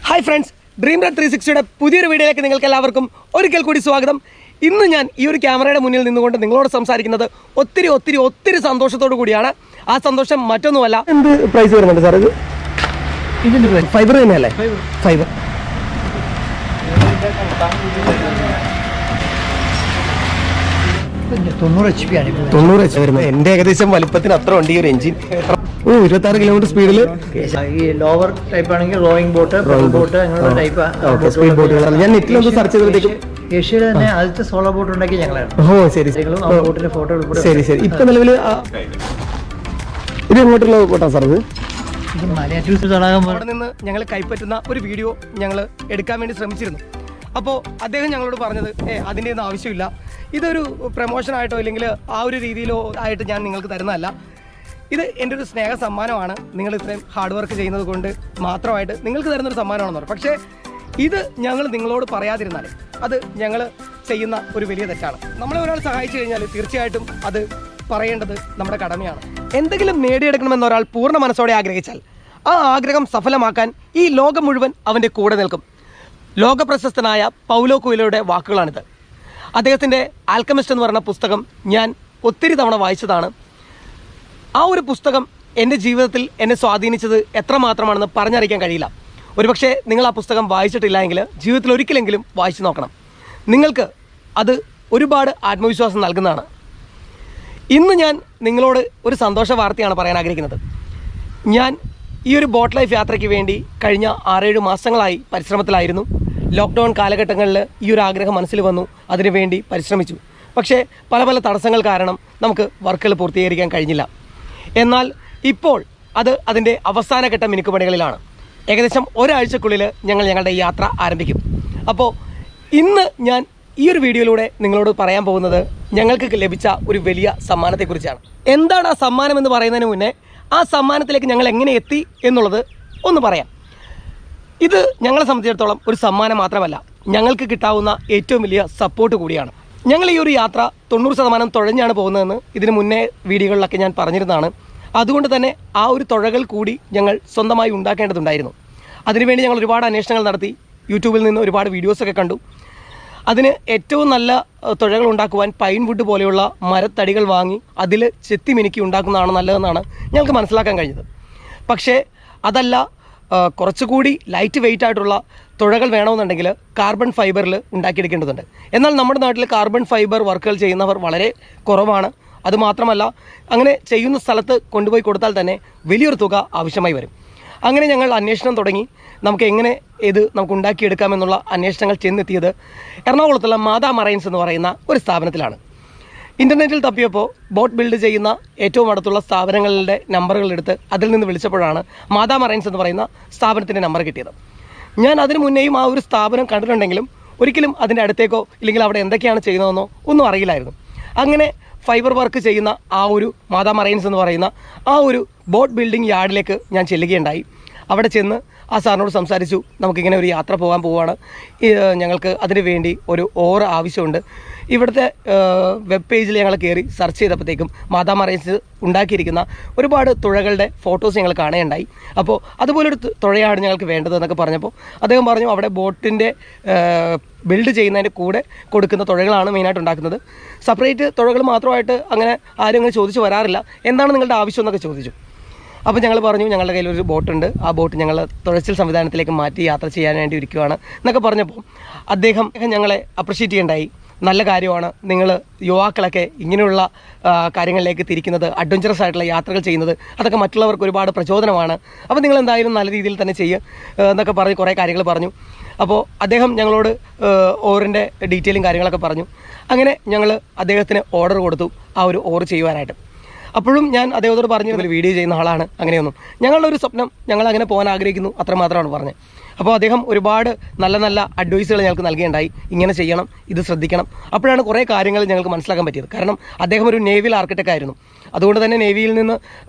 Hi friends, dream red 360യുടെ പുതിയൊരു വീഡിയോയിലേക്ക് നിങ്ങൾക്ക് എല്ലാവർക്കും ഒരിക്കൽ കൂടി സ്വാഗതം. ഇന്ന് ഞാൻ ഈ ഒരു ക്യാമറയുടെ മുന്നിൽ നിന്നുകൊണ്ട് നിങ്ങളോട് സംസാരിക്കുന്നത് ഒത്തിരി ഒത്തിരി ഒത്തിരി സന്തോഷത്തോടു കൂടിയാണ്. ആ സന്തോഷം മറ്റൊന്നുമല്ല. എന്ത് പ്രൈസ് വരുന്നുണ്ട് സാർ? ഇതിൻ്റെ പ്രൈസ് ഫൈബർ തന്നെയല്ലേ? ഫൈബർ 90 HP ആണ്. 90 HP വരുന്നത്. എൻ്റെ ഏകദേശം വലിപ്പത്തിന് അത്ര ഉണ്ട് ഈ ഒരു എഞ്ചിൻ. 26 കിലോമീറ്റർ സ്പീഡിൽ. ഈ ലോവർ ടൈപ്പ് ആണെങ്കിൽ റോയിങ് ബോട്ട്, ബോട്ട് അങ്ങനെയുള്ള ടൈപ്പ് സ്പീഡ് ബോട്ടുകൾ ഞാൻ നെറ്റിലൊന്ന് സെർച്ച് ചെയ്തപ്പോഴത്തേക്കും ഏഷ്യയിലെ തന്നെ ആദ്യത്തെ സോളോ ബോട്ട് ഉണ്ടാക്കി ഞങ്ങളാണ്. ഓ ശരി ബോട്ടിന്റെ ഫോട്ടോ ഉൾപ്പെടെ. ശരി ശരി. ഇപ്പൊ നിലവിൽ ഇത് എങ്ങോട്ടുള്ള ബോട്ടാ സാർ? ഇത് അവിടെ നിന്ന് ഞങ്ങൾ കൈപ്പറ്റുന്ന ഒരു വീഡിയോ ഞങ്ങൾ എടുക്കാൻ വേണ്ടി ശ്രമിച്ചിരുന്നു. അപ്പോൾ അദ്ദേഹം ഞങ്ങളോട് പറഞ്ഞത് അതിൻ്റെ ഒന്നും ആവശ്യമില്ല, ഇതൊരു പ്രൊമോഷനായിട്ടോ അല്ലെങ്കിൽ ആ ഒരു രീതിയിലോ ആയിട്ട് ഞാൻ നിങ്ങൾക്ക് തരുന്നതല്ല, ഇത് എൻ്റെ ഒരു സ്നേഹ സമ്മാനമാണ്. നിങ്ങൾ ഇത്രയും ഹാർഡ് വർക്ക് ചെയ്യുന്നത് കൊണ്ട് മാത്രമായിട്ട് നിങ്ങൾക്ക് തരുന്നൊരു സമ്മാനമാണെന്ന് പറഞ്ഞു. പക്ഷേ ഇത് ഞങ്ങൾ നിങ്ങളോട് പറയാതിരുന്നാൽ അത് ഞങ്ങൾ ചെയ്യുന്ന ഒരു വലിയ തെറ്റാണ്. നമ്മളെ ഒരാൾ സഹായിച്ചു കഴിഞ്ഞാൽ തീർച്ചയായിട്ടും അത് പറയേണ്ടത് നമ്മുടെ കടമയാണ്. എന്തെങ്കിലും നേടിയെടുക്കണമെന്ന് ഒരാൾ പൂർണ്ണ മനസ്സോടെ ആഗ്രഹിച്ചാൽ ആ ആഗ്രഹം സഫലമാക്കാൻ ഈ ലോകം മുഴുവൻ അവൻ്റെ കൂടെ നിൽക്കും. ലോകപ്രശസ്തനായ പൗലോ കൊയ്ലോയുടെ വാക്കുകളാണിത്. അദ്ദേഹത്തിൻ്റെ ആൽക്കമിസ്റ്റ് എന്ന് പറഞ്ഞ പുസ്തകം ഞാൻ ഒത്തിരി തവണ വായിച്ചതാണ്. ആ ഒരു പുസ്തകം എൻ്റെ ജീവിതത്തിൽ എന്നെ സ്വാധീനിച്ചത് എത്രമാത്രമാണെന്ന് പറഞ്ഞറിയിക്കാൻ കഴിയില്ല. ഒരുപക്ഷെ നിങ്ങൾ ആ പുസ്തകം വായിച്ചിട്ടില്ല എങ്കിൽ ജീവിതത്തിൽ ഒരിക്കലെങ്കിലും വായിച്ചു നോക്കണം. നിങ്ങൾക്ക് അത് ഒരുപാട് ആത്മവിശ്വാസം നൽകുന്നതാണ്. ഇന്ന് ഞാൻ നിങ്ങളോട് ഒരു സന്തോഷ വാർത്തയാണ് പറയാൻ ആഗ്രഹിക്കുന്നത്. ഞാൻ ഈ ഒരു ബോട്ട് ലൈഫ് യാത്രയ്ക്ക് വേണ്ടി കഴിഞ്ഞ 6-7 മാസങ്ങളായി പരിശ്രമത്തിലായിരുന്നു. ലോക്ക്ഡൗൺ കാലഘട്ടങ്ങളിൽ ഈ ഒരു ആഗ്രഹം മനസ്സിൽ വന്നു, അതിനുവേണ്ടി പരിശ്രമിച്ചു. പക്ഷേ പല പല തടസ്സങ്ങൾ കാരണം നമുക്ക് വർക്കുകൾ പൂർത്തീകരിക്കാൻ കഴിഞ്ഞില്ല. എന്നാൽ ഇപ്പോൾ അതിൻ്റെ അവസാനഘട്ട മിനുക്കുപണികളിലാണ്. ഏകദേശം ഒരാഴ്ചക്കുള്ളിൽ ഞങ്ങൾ ഞങ്ങളുടെ യാത്ര ആരംഭിക്കും. അപ്പോൾ ഇന്ന് ഞാൻ ഈ ഒരു വീഡിയോയിലൂടെ നിങ്ങളോട് പറയാൻ പോകുന്നത് ഞങ്ങൾക്ക് ലഭിച്ച ഒരു വലിയ സമ്മാനത്തെക്കുറിച്ചാണ്. എന്താണ് ആ സമ്മാനം എന്ന് പറയുന്നതിന് മുന്നേ ആ സമ്മാനത്തിലേക്ക് ഞങ്ങൾ എങ്ങനെ എത്തി എന്നുള്ളത് ഒന്ന് പറയാം. ഇത് ഞങ്ങളെ സംബന്ധിച്ചിടത്തോളം ഒരു സമ്മാനം മാത്രമല്ല, ഞങ്ങൾക്ക് കിട്ടാവുന്ന ഏറ്റവും വലിയ സപ്പോർട്ട് കൂടിയാണ്. ഞങ്ങൾ ഈ ഒരു യാത്ര 90% തുഴഞ്ഞാണ് പോകുന്നതെന്ന് ഇതിന് മുന്നേ വീഡിയോകളിലൊക്കെ ഞാൻ പറഞ്ഞിരുന്നതാണ്. അതുകൊണ്ട് തന്നെ ആ ഒരു തുഴകൾ കൂടി ഞങ്ങൾ സ്വന്തമായി ഉണ്ടാക്കേണ്ടതുണ്ടായിരുന്നു. അതിനുവേണ്ടി ഞങ്ങൾ ഒരുപാട് അന്വേഷണങ്ങൾ നടത്തി, യൂട്യൂബിൽ നിന്ന് ഒരുപാട് വീഡിയോസൊക്കെ കണ്ടു. അതിന് ഏറ്റവും നല്ല തുഴകൾ ഉണ്ടാക്കുവാൻ പൈൻ വുഡ് പോലെയുള്ള മരത്തടികൾ വാങ്ങി അതിൽ ചെത്തിമിനുക്കി ഉണ്ടാക്കുന്നതാണ് നല്ലതെന്നാണ് ഞങ്ങൾക്ക് മനസ്സിലാക്കാൻ കഴിഞ്ഞത്. പക്ഷേ അതല്ല, കുറച്ചുകൂടി ലൈറ്റ് വെയിറ്റ് ആയിട്ടുള്ള തുഴകൾ വേണമെന്നുണ്ടെങ്കിൽ കാർബൺ ഫൈബറിൽ ഉണ്ടാക്കിയെടുക്കേണ്ടതുണ്ട്. എന്നാൽ നമ്മുടെ നാട്ടിൽ കാർബൺ ഫൈബർ വർക്കുകൾ ചെയ്യുന്നവർ വളരെ കുറവാണ്. അതുമാത്രമല്ല, അങ്ങനെ ചെയ്യുന്ന സ്ഥലത്ത് കൊണ്ടുപോയി കൊടുത്താൽ തന്നെ വലിയൊരു തുക ആവശ്യമായി വരും. അങ്ങനെ ഞങ്ങൾ അന്വേഷണം തുടങ്ങി. നമുക്ക് എങ്ങനെ നമുക്ക് ഉണ്ടാക്കിയെടുക്കാമെന്നുള്ള അന്വേഷണങ്ങൾ ചെന്നെത്തിയത് എറണാകുളത്തുള്ള മാതാ മറൈൻസ് എന്ന് പറയുന്ന ഒരു സ്ഥാപനത്തിലാണ്. ഇൻ്റർനെറ്റിൽ തപ്പിയപ്പോൾ ബോട്ട് ബിൽഡ് ചെയ്യുന്ന ഏറ്റവും അടുത്തുള്ള സ്ഥാപനങ്ങളുടെ നമ്പറുകളെടുത്ത് അതിൽ നിന്ന് വിളിച്ചപ്പോഴാണ് മാതാ മറൈൻസ് എന്ന് പറയുന്ന സ്ഥാപനത്തിൻ്റെ നമ്പർ കിട്ടിയത്. ഞാൻ അതിന് മുന്നേയും ആ ഒരു സ്ഥാപനം കണ്ടിട്ടുണ്ടെങ്കിലും ഒരിക്കലും അതിൻ്റെ അടുത്തേക്കോ ഇല്ലെങ്കിൽ അവിടെ എന്തൊക്കെയാണ് ചെയ്യുന്നതെന്നോ ഒന്നും അറിയില്ലായിരുന്നു. അങ്ങനെ ഫൈബർ വർക്ക് ചെയ്യുന്ന ആ ഒരു മാതാ മറൈൻസ് എന്ന് പറയുന്ന ആ ഒരു ബോട്ട് ബിൽഡിംഗ് യാർഡിലേക്ക് ഞാൻ ചെല്ലുകയുണ്ടായി. അവിടെ ചെന്ന് ആ സാറിനോട് സംസാരിച്ചു. നമുക്കിങ്ങനെ ഒരു യാത്ര പോകാൻ പോവുകയാണ്, ഞങ്ങൾക്ക് അതിന് വേണ്ടി ഒരു ഓർ ആവശ്യമുണ്ട്. ഇവിടുത്തെ വെബ് പേജിൽ ഞങ്ങൾ കയറി സെർച്ച് ചെയ്തപ്പോഴത്തേക്കും മാതാ മറൈൻസ് ഉണ്ടാക്കിയിരിക്കുന്ന ഒരുപാട് തുഴകളുടെ ഫോട്ടോസ് ഞങ്ങൾ കാണുകയുണ്ടായി. അപ്പോൾ അതുപോലൊരു തുഴയാണ് ഞങ്ങൾക്ക് വേണ്ടതെന്നൊക്കെ പറഞ്ഞപ്പോൾ അദ്ദേഹം പറഞ്ഞു, അവിടെ ബോട്ടിൻ്റെ ബിൽഡ് ചെയ്യുന്നതിൻ്റെ കൂടെ കൊടുക്കുന്ന തുഴകളാണ് മെയിനായിട്ട് ഉണ്ടാക്കുന്നത്. സെപ്പറേറ്റ് തുഴകൾ മാത്രമായിട്ട് അങ്ങനെ ആരും അങ്ങനെ ചോദിച്ചു വരാറില്ല. എന്താണ് നിങ്ങളുടെ ആവശ്യം എന്നൊക്കെ ചോദിച്ചു. അപ്പോൾ ഞങ്ങൾ പറഞ്ഞു, ഞങ്ങളുടെ കയ്യിലൊരു ബോട്ടുണ്ട്, ആ ബോട്ട് ഞങ്ങൾ തുഴച്ചിൽ സംവിധാനത്തിലേക്ക് മാറ്റി യാത്ര ചെയ്യാൻ വേണ്ടി ഇരിക്കുകയാണ് എന്നൊക്കെ പറഞ്ഞപ്പോൾ അദ്ദേഹം ഞങ്ങളെ അപ്രിഷ്യേറ്റ് ചെയ്യേണ്ടായി. നല്ല കാര്യമാണ്, നിങ്ങൾ യുവാക്കളൊക്കെ ഇങ്ങനെയുള്ള കാര്യങ്ങളിലേക്ക് തിരിക്കുന്നത്, അഡ്വഞ്ചറസ് ആയിട്ടുള്ള യാത്രകൾ ചെയ്യുന്നത്, അതൊക്കെ മറ്റുള്ളവർക്ക് ഒരുപാട് പ്രചോദനമാണ്. അപ്പോൾ നിങ്ങൾ എന്തായാലും നല്ല രീതിയിൽ തന്നെ ചെയ്യുക എന്നൊക്കെ പറഞ്ഞ് കുറേ കാര്യങ്ങൾ പറഞ്ഞു. അപ്പോൾ അദ്ദേഹം ഞങ്ങളോട് ഓറിൻ്റെ ഡീറ്റെയിലും കാര്യങ്ങളൊക്കെ പറഞ്ഞു. അങ്ങനെ ഞങ്ങൾ അദ്ദേഹത്തിന് ഓർഡർ കൊടുത്തു ആ ഒരു ഓർ ചെയ്യുവാനായിട്ട്. അപ്പോഴും ഞാൻ അദ്ദേഹത്തോട് പറഞ്ഞു, ഒരു വീഡിയോ ചെയ്യുന്ന ആളാണ്, അങ്ങനെയൊന്നും ഞങ്ങളുടെ ഒരു സ്വപ്നം, ഞങ്ങൾ അങ്ങനെ പോകാൻ ആഗ്രഹിക്കുന്നു, അത്രമാത്രമാണ് പറഞ്ഞത്. അപ്പോൾ അദ്ദേഹം ഒരുപാട് നല്ല നല്ല അഡ്വൈസുകൾ ഞങ്ങൾക്ക് നൽകുകയുണ്ടായി. ഇങ്ങനെ ചെയ്യണം, ഇത് ശ്രദ്ധിക്കണം. അപ്പോഴാണ് കുറേ കാര്യങ്ങൾ ഞങ്ങൾക്ക് മനസ്സിലാക്കാൻ പറ്റിയത്. കാരണം അദ്ദേഹം ഒരു നേവിൽ ആർക്കിടെക്റ്റ് ആയിരുന്നു. അതുകൊണ്ട് തന്നെ നേവിയിൽ നിന്ന്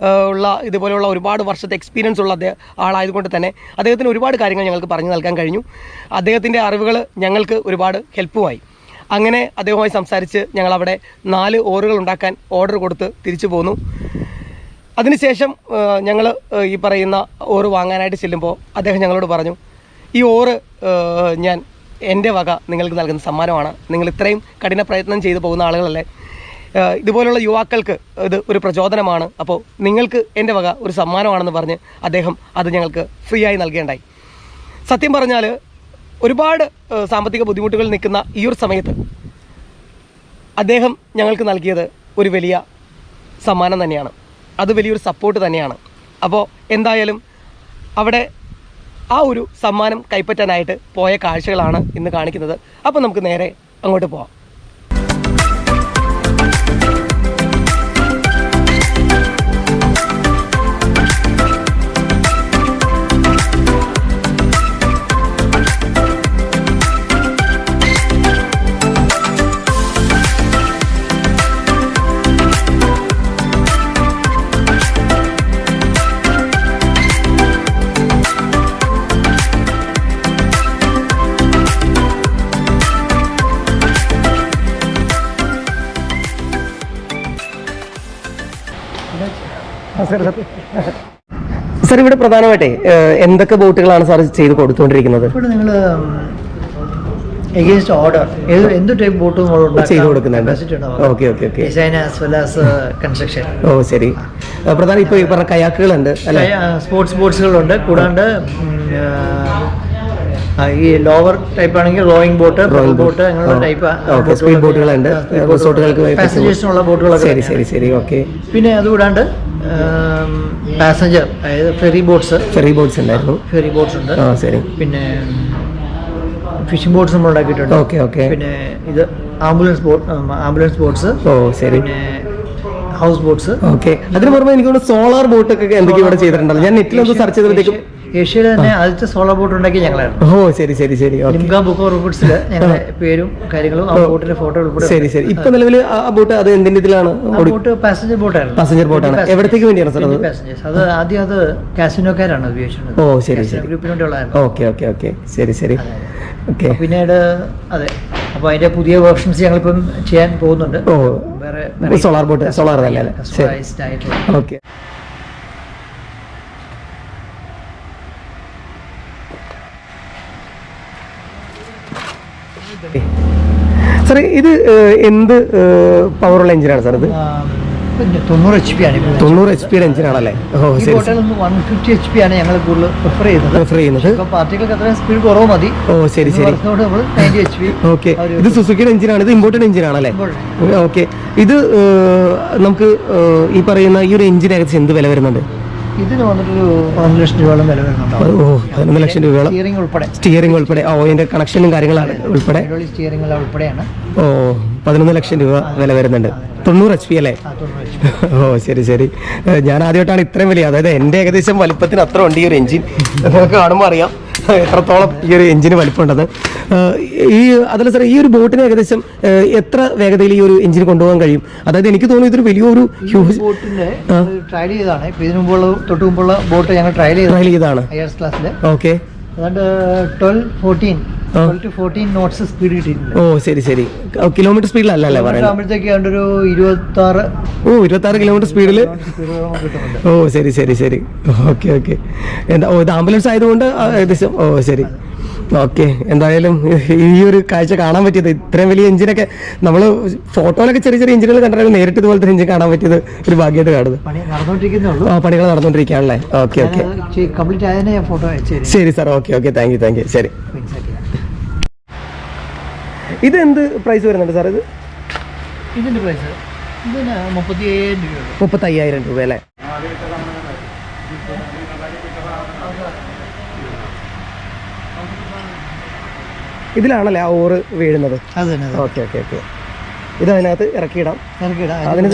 ഉള്ള ഇതുപോലെയുള്ള ഒരുപാട് വർഷത്തെ എക്സ്പീരിയൻസ് ഉള്ള ആളായതുകൊണ്ട് തന്നെ അദ്ദേഹത്തിന് ഒരുപാട് കാര്യങ്ങൾ ഞങ്ങൾക്ക് പറഞ്ഞു നൽകാൻ കഴിഞ്ഞു. അദ്ദേഹത്തിൻ്റെ അറിവുകൾ ഞങ്ങൾക്ക് ഒരുപാട് ഹെൽപ്പുമായി. അങ്ങനെ അദ്ദേഹവുമായി സംസാരിച്ച് ഞങ്ങളവിടെ 4 ഓറുകൾ ഉണ്ടാക്കാൻ ഓർഡർ കൊടുത്ത് തിരിച്ചു പോന്നു. അതിനുശേഷം ഞങ്ങൾ ഈ പറയുന്ന ഓറ് വാങ്ങാനായിട്ട് ചെല്ലുമ്പോൾ അദ്ദേഹം ഞങ്ങളോട് പറഞ്ഞു, ഈ ഓറ് ഞാൻ എൻ്റെ വക നിങ്ങൾക്ക് നൽകുന്ന സമ്മാനമാണ്. നിങ്ങൾ ഇത്രയും കഠിന പ്രയത്നം ചെയ്തു പോകുന്ന ആളുകളല്ലേ, ഇതുപോലുള്ള യുവാക്കൾക്ക് ഇത് ഒരു പ്രചോദനമാണ്. അപ്പോൾ നിങ്ങൾക്ക് എൻ്റെ വക ഒരു സമ്മാനമാണെന്ന് പറഞ്ഞ് അദ്ദേഹം അത് ഞങ്ങൾക്ക് ഫ്രീ ആയി നൽകേണ്ടായി. സത്യം പറഞ്ഞാൽ ഒരുപാട് സാമ്പത്തിക ബുദ്ധിമുട്ടുകൾ നിൽക്കുന്ന ഈ ഒരു സമയത്ത് അദ്ദേഹം ഞങ്ങൾക്ക് നൽകിയത് ഒരു വലിയ സമ്മാനം തന്നെയാണ്. അത് വലിയൊരു സപ്പോർട്ട് തന്നെയാണ്. അപ്പോൾ എന്തായാലും അവിടെ ആ ഒരു സമ്മാനം കൈപ്പറ്റാനായിട്ട് പോയ കാഴ്ചകളാണ് ഇന്ന് കാണിക്കുന്നത്. അപ്പോൾ നമുക്ക് നേരെ അങ്ങോട്ട് പോവാം. സാർ, ഇവിടെ പ്രധാനമായിട്ടേ എന്തൊക്കെ ബോട്ടുകളാണ് സാർ ചെയ്ത് കൊടുത്തുകൊണ്ടിരിക്കുന്നത്? ഇപ്പോൾ നിങ്ങൾ എഗെയിൻസ്റ്റ് ഓർഡർ എന്ത് ടൈപ്പ് ബോട്ടും ചെയ്ത് കൊടുക്കുന്നുണ്ട്. Okay okay okay. കൺസ്ട്രക്ഷൻ. ഓ ശരി. പ്രധാന ഇപ്പോൾ ഈ പറഞ്ഞ കയാക്കുകളുണ്ട് അല്ലെ, സ്പോർട്സ് ബോട്ട്സുകളുണ്ട്. കൂടാണ്ട് ഈ ലോവർ ടൈപ്പ് ആണെങ്കിൽ റോയിങ് ബോട്ട്, ബോട്ട് അങ്ങനെയുള്ള ടൈപ്പ് സ്പീഡ് ബോട്ടുകളുണ്ട്, റിസോർട്ടുകൾക്ക് പാസഞ്ചേഴ്സിനുള്ള ബോട്ടുകളൊക്കെ. ശരി ശരി ശരി. ഓക്കെ. പിന്നെ അതുകൂടാണ്ട് പാസഞ്ചർ, അതായത് ഫെറി ബോട്ട്സ് ഉണ്ടായിരുന്നു. ഫെറി ബോട്ട്സ് ഉണ്ട്. ശരി. പിന്നെ ഫിഷിംഗ് ബോട്ട്സ് നമ്മൾ ഉണ്ടാക്കിയിട്ടുണ്ട്. Okay okay. പിന്നെ ഇത് ആംബുലൻസ് ബോട്ട്സ്. ഓ ശരി. പിന്നെ ഹൗസ് ബോട്ട്സ്. ഓക്കെ. അതിന് പുറമെ എനിക്ക് സോളാർ ബോട്ടൊക്കെ എന്തൊക്കെയോ ഇവിടെ ചെയ്തിട്ടുണ്ടല്ലോ. ഞാൻ നെറ്റിലൊന്ന് സെർച്ച് ചെയ്തപ്പോഴത്തേക്കും ഏഷ്യയിലെ തന്നെ ആദ്യത്തെ സോളാർ ബോട്ട് ഉണ്ടാക്കി ഞങ്ങളായിരുന്നു. ഓ ശരി ശരി ശരി. ലിംഗ ബുക്ക് ഓഫ് റെക്കോർഡ്സിൽ ഞങ്ങളുടെ പേരും കാര്യങ്ങളും ആ ബോട്ടിന്റെ ഫോട്ടോ ഉൾപ്പെടെ. ശരി ശരി. ഇപ്പൊ നിലവിൽ ആ ബോട്ട് അത് എന്തിന്റെ ഇതിലാണ്? Boat passenger ബോട്ടായിരുന്നു. പാസഞ്ചർ ബോട്ടാണ്. എവിടത്തേക്ക് വേണ്ടിയാണ് സാർ അത്? പാസഞ്ചേഴ്സ്. അത് ആദ്യം അത് കാസിനോക്കാരാണ് ഉപയോഗിച്ചിരുന്നത്. ഓ ശരി ശരി. ഗ്രൂപ്പിന് വേണ്ടിയുള്ളതായിരുന്നു. Okay okay okay. ശരി ശരി. ഓക്കെ. പിന്നീട് അതെ, അപ്പോൾ അതിന്റെ പുതിയ വേർഷൻസ് ഞങ്ങളിപ്പം ചെയ്യാൻ പോകുന്നുണ്ട്. ഓ വേറെ സോളാർ ബോട്ട്, സോളാർ അല്ലേ? ഓക്കെ. സാറേ, ഇത് എന്ത് പവറുള്ള എഞ്ചിനാണ് സാർ? ഇത് 90 HP ആണ്. 90 HP എഞ്ചിനാണല്ലേ? ഓ ശരി. 150 HP ആണ് ഞങ്ങൾ കൂടുതൽ പ്രിഫർ ചെയ്യുന്നത്. പാർട്ടികൾക്ക് അത്രയും സ്പീഡ് കുറവ് മതി. ഓ ശരി ശരി. 90 HP. ഓക്കെ. ഇത് സുസുക്കിയുടെ എഞ്ചിനാണ്. ഇത് ഇമ്പോർട്ടഡ് എഞ്ചിനാണല്ലേ? ഓക്കെ. ഇത് നമുക്ക് ഈ പറയുന്ന ഈ ഒരു എഞ്ചിൻ ഏകദേശം എന്ത് വില വരുന്നുണ്ട്? ഇതിന് വന്നിട്ടൊരു 11 ലക്ഷം രൂപയോളം വില വരുന്നുണ്ട്. ഓ 11 ലക്ഷം രൂപയോളം. സ്റ്റിയറിംഗ് ഉൾപ്പെടെ. ഓ അതിന്റെ കണക്ഷനും കാര്യങ്ങളാണ് ഉൾപ്പെടെ. സ്റ്റിയറിംഗ് ഉൾപ്പെടെയാണ്. ഓ 11 ലക്ഷം രൂപ വില വരുന്നുണ്ട്. 90 HP അല്ലേ? ഓ ശരി ശരി. ഞാൻ ആദ്യമായിട്ടാണ് ഇത്രയും വലിയ, അതായത് എൻ്റെ ഏകദേശം വലിപ്പത്തിന് അത്ര ഉണ്ട് ഈ ഒരു എഞ്ചിൻ. നിങ്ങൾക്ക് കാണുമ്പോൾ അറിയാം എത്രത്തോളം ഈ ഒരു എഞ്ചിന് വലിപ്പമുണ്ടെന്ന്. ഈ അതല്ല സാറേ, ഈ ഒരു ബോട്ടിന് ഏകദേശം എത്ര വേഗതയിൽ ഈ ഒരു എഞ്ചിന് കൊണ്ടുപോകാൻ കഴിയും? അതായത് എനിക്ക് തോന്നുന്നു ഇതൊരു വലിയൊരു ഹ്യൂജ് ബോട്ടിന്റെ ട്രയൽ ചെയ്താണ്. ഇതിനു മുമ്പുള്ള തൊട്ട് മുമ്പുള്ള ബോട്ട് ഞങ്ങൾ ട്രയൽ ചെയ്താണ് IRS ക്ലാസ്സിൽ. ഓക്കെ. അതുകൊണ്ട് 12 to 14 നോട്ട്സ് സ്പീഡ് കിട്ടിയിട്ടുണ്ട്. ഓ ശരി ശരി. കിലോമീറ്റർ സ്പീഡിലല്ലേ പറയുന്നത്? 26 കിലോമീറ്റർ സ്പീഡിൽ. ഓ ശരി ശരി ശരി. Okay okay. എന്താ ഇത് ആംബുലൻസ് ആയതുകൊണ്ട് ഏകദേശം. ഓ ശരി. ഓക്കെ. എന്തായാലും ഈ ഒരു കാഴ്ച കാണാൻ പറ്റിയത്, ഇത്രയും വലിയ എഞ്ചിനൊക്കെ നമ്മൾ ഫോട്ടോയിലൊക്കെ ചെറിയ ചെറിയ എഞ്ചിനുകൾ കണ്ടാലും നേരിട്ട് ഇതുപോലത്തെ എഞ്ചിൻ കാണാൻ പറ്റിയത് ഒരു ഭാഗ്യമായിട്ട് കാണുന്നത്. പണികൾ നടന്നുകൊണ്ടിരിക്കുകയാണല്ലേ? Okay okay. ശരി sir. Okay okay. Thank you. ശരി. ഇത് എന്ത് പ്രൈസ് വരുന്നുണ്ട് സാർ? ഇതിന്റെ പ്രൈസ് 35,000 രൂപ അല്ലേ? ഇതിലാണല്ലേ ആ ഓറ് വീഴുന്നത്? Okay okay okay. ഇത് അതിനകത്ത് ഇറക്കിയിടാം.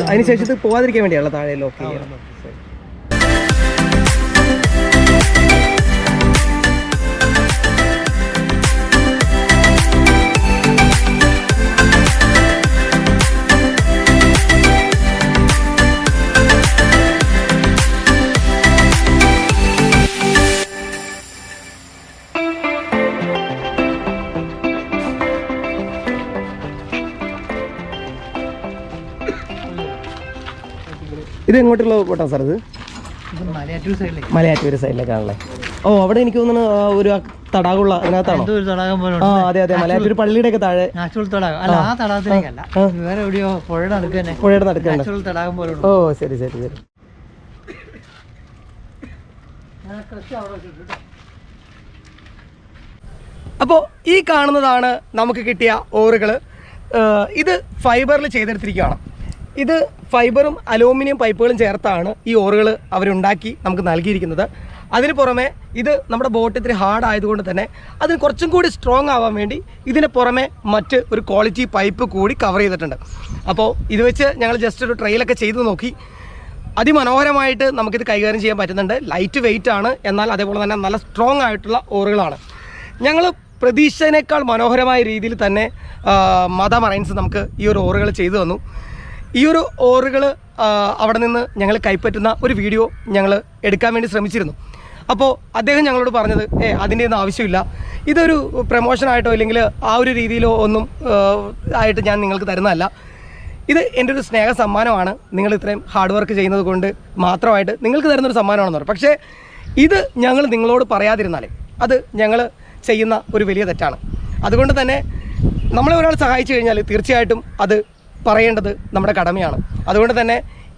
അതിനുശേഷം ഇത് പോകാതിരിക്കാൻ വേണ്ടിയാണല്ലോ താഴെ ലോക്ക് ചെയ്യാം. ഇത് എങ്ങോട്ടുള്ള ബോട്ടാണ് സാർ? ഇത് മലയാറ്റൂർ സൈഡിലേക്കാണല്ലേ? ഓ അവിടെ എനിക്ക് തോന്നുന്നു ഒരു തടാകമുള്ള അതിനകത്താണോ? ഒരു തടാകം പോലെ ആ അതെ അതെ, മലയാറ്റൂർ പള്ളിയുടെ ഒക്കെ താഴെ നാച്ചുറൽ തടാകം. അല്ല, ആ തടാകത്തിലേക്കല്ല, വേറെ എവിടെയോ പുഴയുടെ നടുക്ക് തന്നെ. പുഴയുടെ നടുക്കുണ്ട്. നാച്ചുറൽ തടാകം പോലെ. ഓ ശരി ശരി ശരി. അപ്പോൾ ഈ കാണുന്നതാണ് നമുക്ക് കിട്ടിയ ഓറുകൾ. ഇത് ഫൈബറിൽ ചെയ്തെടുത്തിരിക്കുകയാണ്. ഇത് ഫൈബറും അലൂമിനിയം പൈപ്പുകളും ചേർത്താണ് ഈ ഓറുകൾ അവരുണ്ടാക്കി നമുക്ക് നൽകിയിരിക്കുന്നത്. അതിന് പുറമെ ഇത് നമ്മുടെ ബോട്ട് ഇത്തിരി ഹാർഡ് ആയതുകൊണ്ട് തന്നെ അതിന് കുറച്ചും കൂടി സ്ട്രോങ് ആവാൻ വേണ്ടി ഇതിന് പുറമെ മറ്റ് ഒരു ക്വാളിറ്റി പൈപ്പ് കൂടി കവർ ചെയ്തിട്ടുണ്ട്. അപ്പോൾ ഇത് വെച്ച് ഞങ്ങൾ ജസ്റ്റ് ഒരു ട്രെയിലൊക്കെ ചെയ്ത് നോക്കി. അതിമനോഹരമായിട്ട് നമുക്കിത് കൈകാര്യം ചെയ്യാൻ പറ്റുന്നുണ്ട്. ലൈറ്റ് വെയിറ്റ് ആണ്, എന്നാൽ അതേപോലെ തന്നെ നല്ല സ്ട്രോങ് ആയിട്ടുള്ള ഓറുകളാണ്. ഞങ്ങൾ പ്രതീക്ഷേനേക്കാൾ മനോഹരമായ രീതിയിൽ തന്നെ മാതാ മറൈൻസ് നമുക്ക് ഈ ഒരു ഓറുകൾ ചെയ്തു തന്നു. ഈ ഒരു ഓറുകൾ അവിടെ നിന്ന് ഞങ്ങൾ കൈപ്പറ്റുന്ന ഒരു വീഡിയോ ഞങ്ങൾ എടുക്കാൻ വേണ്ടി ശ്രമിച്ചിരുന്നു. അപ്പോൾ അദ്ദേഹം ഞങ്ങളോട് പറഞ്ഞത് അതിൻ്റെ ഒന്നും ആവശ്യമില്ല, ഇതൊരു പ്രമോഷനായിട്ടോ ഇല്ലെങ്കിൽ ആ ഒരു രീതിയിലോ ഒന്നും ആയിട്ട് ഞാൻ നിങ്ങൾക്ക് തരുന്നതല്ല, ഇത് എൻ്റെ ഒരു സ്നേഹ സമ്മാനമാണ്, നിങ്ങൾ ഇത്രയും ഹാർഡ് വർക്ക് ചെയ്യുന്നത് കൊണ്ട് മാത്രമായിട്ട് നിങ്ങൾക്ക് തരുന്നൊരു സമ്മാനമാണെന്ന് പറയും. പക്ഷേ ഇത് ഞങ്ങൾ നിങ്ങളോട് പറയാതിരുന്നാലേ അത് ഞങ്ങൾ ചെയ്യുന്ന ഒരു വലിയ തെറ്റാണ്. അതുകൊണ്ട് തന്നെ നമ്മളെ ഒരാൾ സഹായിച്ചു കഴിഞ്ഞാൽ തീർച്ചയായിട്ടും അത് പറയേണ്ടത് നമ്മുടെ കടമയാണ്. അതുകൊണ്ട് തന്നെ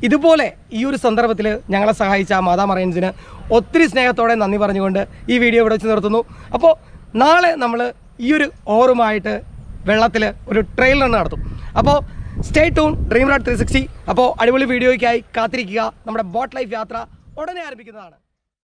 ഇതുപോലെ ഈ ഒരു സന്ദർഭത്തിൽ ഞങ്ങളെ സഹായിച്ച മാതാ മറൈൻസിന് ഒത്തിരി സ്നേഹത്തോടെ നന്ദി പറഞ്ഞുകൊണ്ട് ഈ വീഡിയോ ഇവിടെ വെച്ച് നിർത്തുന്നു. അപ്പോൾ നാളെ നമ്മൾ ഈ ഒരു ഓറുമായിട്ട് വെള്ളത്തിൽ ഒരു ട്രെയിൽ റൺ നടത്തും. അപ്പോൾ സ്റ്റേ ട്യൂൺ ഡ്രീം റാഡ് 360. അപ്പോൾ അടിപൊളി വീഡിയോയ്ക്കായി കാത്തിരിക്കുക. നമ്മുടെ ബോട്ട് ലൈഫ് യാത്ര ഉടനെ ആരംഭിക്കുന്നതാണ്.